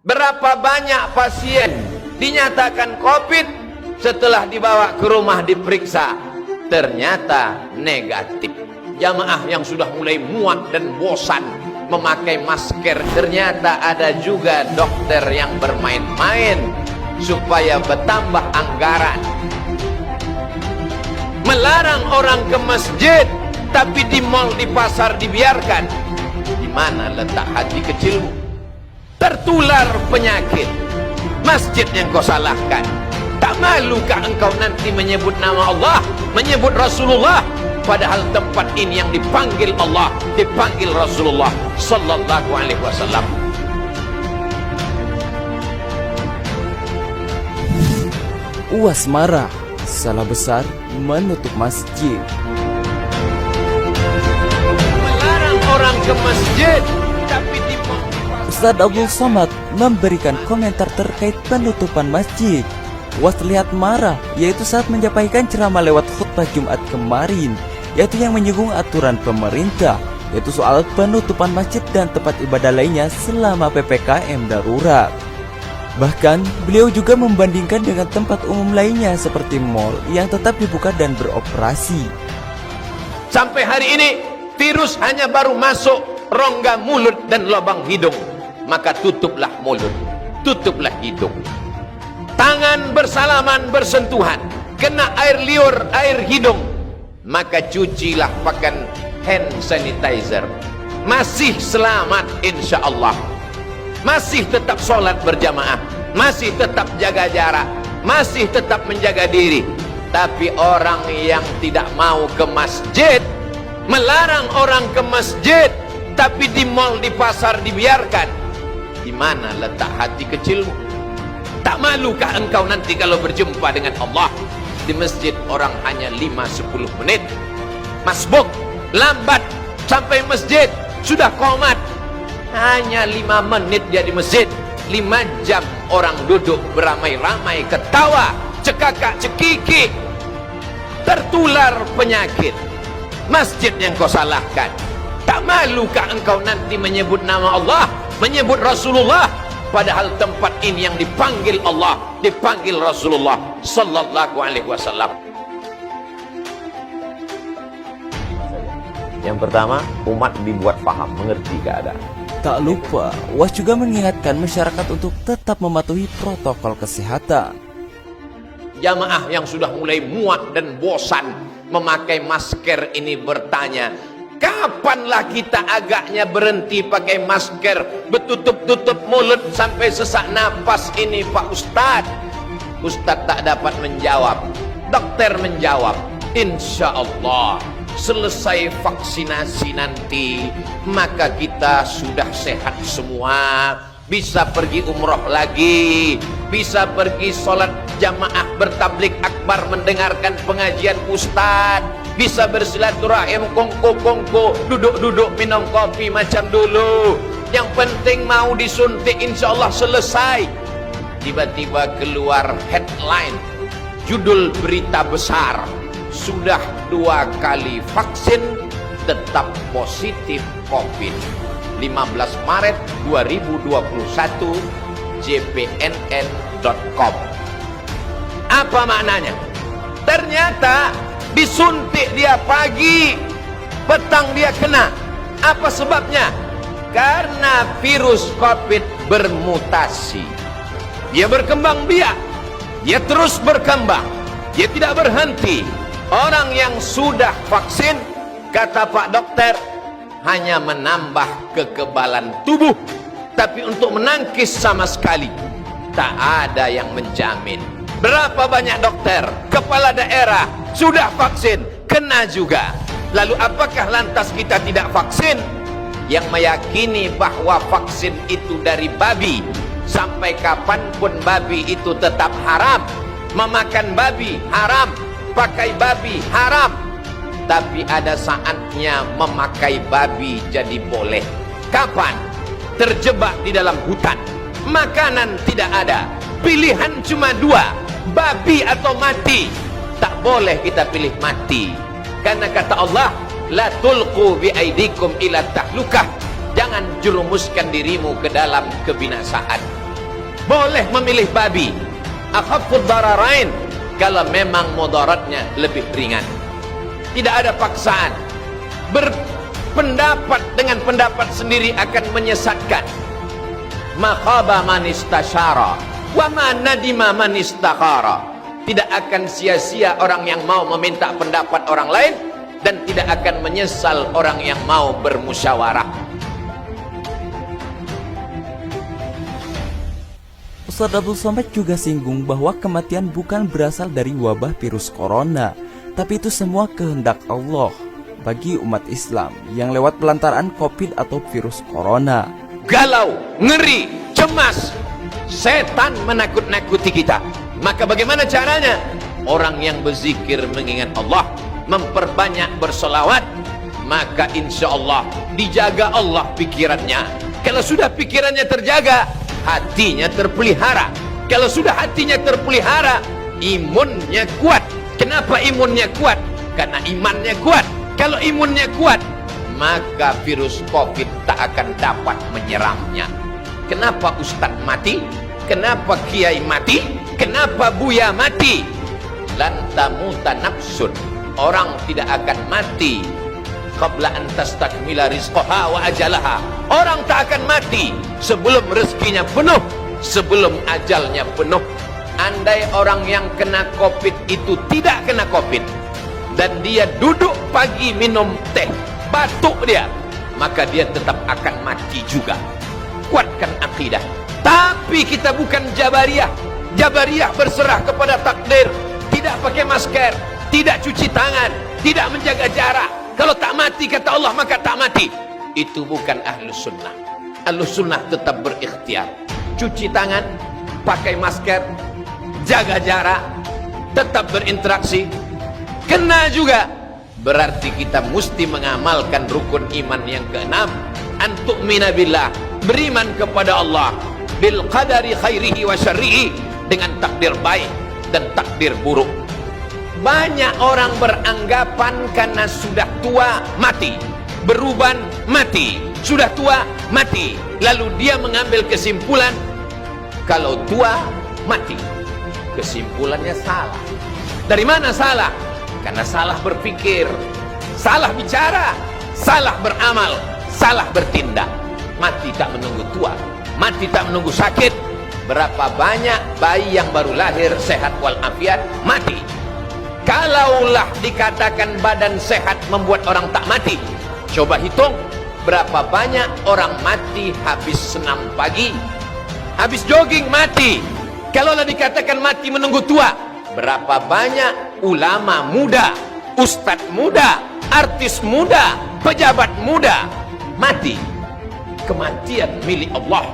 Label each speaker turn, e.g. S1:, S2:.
S1: Berapa banyak pasien dinyatakan COVID setelah dibawa ke rumah diperiksa ternyata negatif. Jamaah yang sudah mulai muak dan bosan memakai masker, ternyata ada juga dokter yang bermain-main supaya bertambah anggaran. Melarang orang ke masjid, tapi di mal, di pasar dibiarkan. Di mana letak hati kecilmu? Tertular penyakit. Masjid yang kau salahkan. Tak malukah engkau nanti menyebut nama Allah, menyebut Rasulullah, padahal tempat ini yang dipanggil Allah, dipanggil Rasulullah sallallahu alaihi wasallam.
S2: UAS marah, salah besar menutup masjid.
S1: Melarang orang ke masjid, tapi di
S2: Ustadz Abdul Somad memberikan komentar terkait penutupan masjid. UAS terlihat marah, yaitu saat menyampaikan ceramah lewat khutbah Jumat kemarin, yaitu yang menyinggung aturan pemerintah, yaitu soal penutupan masjid dan tempat ibadah lainnya selama PPKM darurat. Bahkan, beliau juga membandingkan dengan tempat umum lainnya seperti mal yang tetap dibuka dan beroperasi.
S1: Sampai hari ini, virus hanya baru masuk rongga mulut dan lubang hidung. Maka tutuplah mulut, tutuplah hidung. Tangan bersalaman bersentuhan, kena air liur, air hidung, maka cucilah pakai hand sanitizer. Masih selamat insya Allah. Masih tetap sholat berjamaah, masih tetap jaga jarak, masih tetap menjaga diri. Tapi orang yang tidak mau ke masjid, melarang orang ke masjid, tapi di mal, di pasar dibiarkan. Di mana letak hati kecilmu? Tak malukah engkau nanti kalau berjumpa dengan Allah? Di masjid orang hanya 5-10 menit masbuk, lambat sampai masjid sudah qomat. Hanya 5 menit dia di masjid, 5 jam orang duduk beramai-ramai, ketawa, cekakak cekiki, tertular penyakit. Masjid yang kau salahkan. Tak malukah engkau nanti menyebut nama Allah, menyebut Rasulullah, padahal tempat ini yang dipanggil Allah, dipanggil Rasulullah sallallahu alaihi wasallam.
S3: Yang pertama, umat dibuat paham, mengerti keadaan.
S2: Tak lupa, UAS juga mengingatkan masyarakat untuk tetap mematuhi protokol kesehatan.
S1: Jamaah yang sudah mulai muak dan bosan memakai masker ini bertanya, kapanlah kita agaknya berhenti pakai masker, bertutup-tutup mulut sampai sesak napas ini Pak Ustadz? Ustadz tak dapat menjawab. Dokter menjawab, insya Allah selesai vaksinasi nanti, maka kita sudah sehat semua, bisa pergi umroh lagi, bisa pergi sholat jamaah bertablik akbar mendengarkan pengajian Ustadz, bisa bersilaturahim kongko-kongko, duduk-duduk minum kopi macam dulu. Yang penting mau disuntik insya Allah selesai. Tiba-tiba keluar headline, judul berita besar, sudah 2 kali vaksin tetap positif COVID. 15 Maret 2021 jpnn.com. Apa maknanya? Ternyata disuntik dia pagi, petang dia kena. Apa sebabnya? Karena virus COVID bermutasi. Dia berkembang biak, dia terus berkembang, dia tidak berhenti. Orang yang sudah vaksin, kata Pak Dokter, hanya menambah kekebalan tubuh, tapi untuk menangkis sama sekali tak ada yang menjamin. Berapa banyak dokter, kepala daerah sudah vaksin, kena juga. Lalu apakah lantas kita tidak vaksin? Yang meyakini bahwa vaksin itu dari babi, sampai kapanpun babi itu tetap haram. Memakan babi haram, pakai babi haram. Tapi ada saatnya memakai babi jadi boleh. Kapan? Terjebak di dalam hutan, makanan tidak ada, pilihan cuma 2, babi atau mati. Tak boleh kita pilih mati, karena kata Allah, la tulqu biaidikum ila tahlukah, jangan jerumuskan dirimu ke dalam kebinasaan. boleh memilih babi. Akhafud dararain, kalau memang mudaratnya lebih ringan. Tidak ada paksaan. Berpendapat dengan pendapat sendiri akan menyesatkan. Makhaba man istasyara wa ma nadima man istakhara. Tidak akan sia-sia orang yang mau meminta pendapat orang lain, dan tidak akan menyesal orang yang mau bermusyawarah.
S2: Ustadz Abdul Somad juga singgung bahwa kematian bukan berasal dari wabah virus corona, tapi itu semua kehendak Allah bagi umat Islam yang lewat pelantaran COVID atau virus corona.
S1: Galau, ngeri, cemas, setan menakut-nakuti kita. Maka bagaimana caranya? Orang yang berzikir mengingat Allah, memperbanyak bersolawat, maka insya Allah dijaga Allah pikirannya. Kalau sudah pikirannya terjaga, hatinya terpelihara. Kalau sudah hatinya terpelihara, imunnya kuat. Kenapa imunnya kuat? Karena imannya kuat. Kalau imunnya kuat, maka virus COVID tak akan dapat menyerangnya. Kenapa Ustadz mati? Kenapa Kiai mati? Kenapa Buya mati? Lan tamuta nafsun, orang tidak akan mati qabla an tastakmila rizqaha wa ajalaha. Orang tak akan mati sebelum rezekinya penuh, sebelum ajalnya penuh. Andai orang yang kena COVID itu tidak kena COVID, dan dia duduk pagi minum teh, batuk dia, maka dia tetap akan mati juga. Kuatkan akidah. Tapi kita bukan Jabariyah. Jabariyah berserah kepada takdir, tidak pakai masker, tidak cuci tangan, tidak menjaga jarak. Kalau tak mati kata Allah maka tak mati. Itu bukan Ahlus Sunnah. Ahlus Sunnah tetap berikhtiar, cuci tangan, pakai masker, jaga jarak, tetap berinteraksi. Kena juga, berarti kita mesti mengamalkan rukun iman yang keenam, antu'mina billah, beriman kepada Allah, bil qadari khairihi wa syarrihi, dengan takdir baik dan takdir buruk. Banyak orang beranggapan karena sudah tua mati, beruban mati, sudah tua mati, lalu dia mengambil kesimpulan kalau tua mati. Kesimpulannya salah. Dari mana salah? Karena salah berpikir, salah bicara, salah beramal, salah bertindak. Mati tak menunggu tua, mati tak menunggu sakit. Berapa banyak bayi yang baru lahir sehat walafiat mati. Kalaulah dikatakan badan sehat membuat orang tak mati, coba hitung berapa banyak orang mati habis senam pagi, habis jogging mati. Kalaulah dikatakan mati menunggu tua, berapa banyak ulama muda, ustadz muda, artis muda, pejabat muda mati. Kematian milik Allah.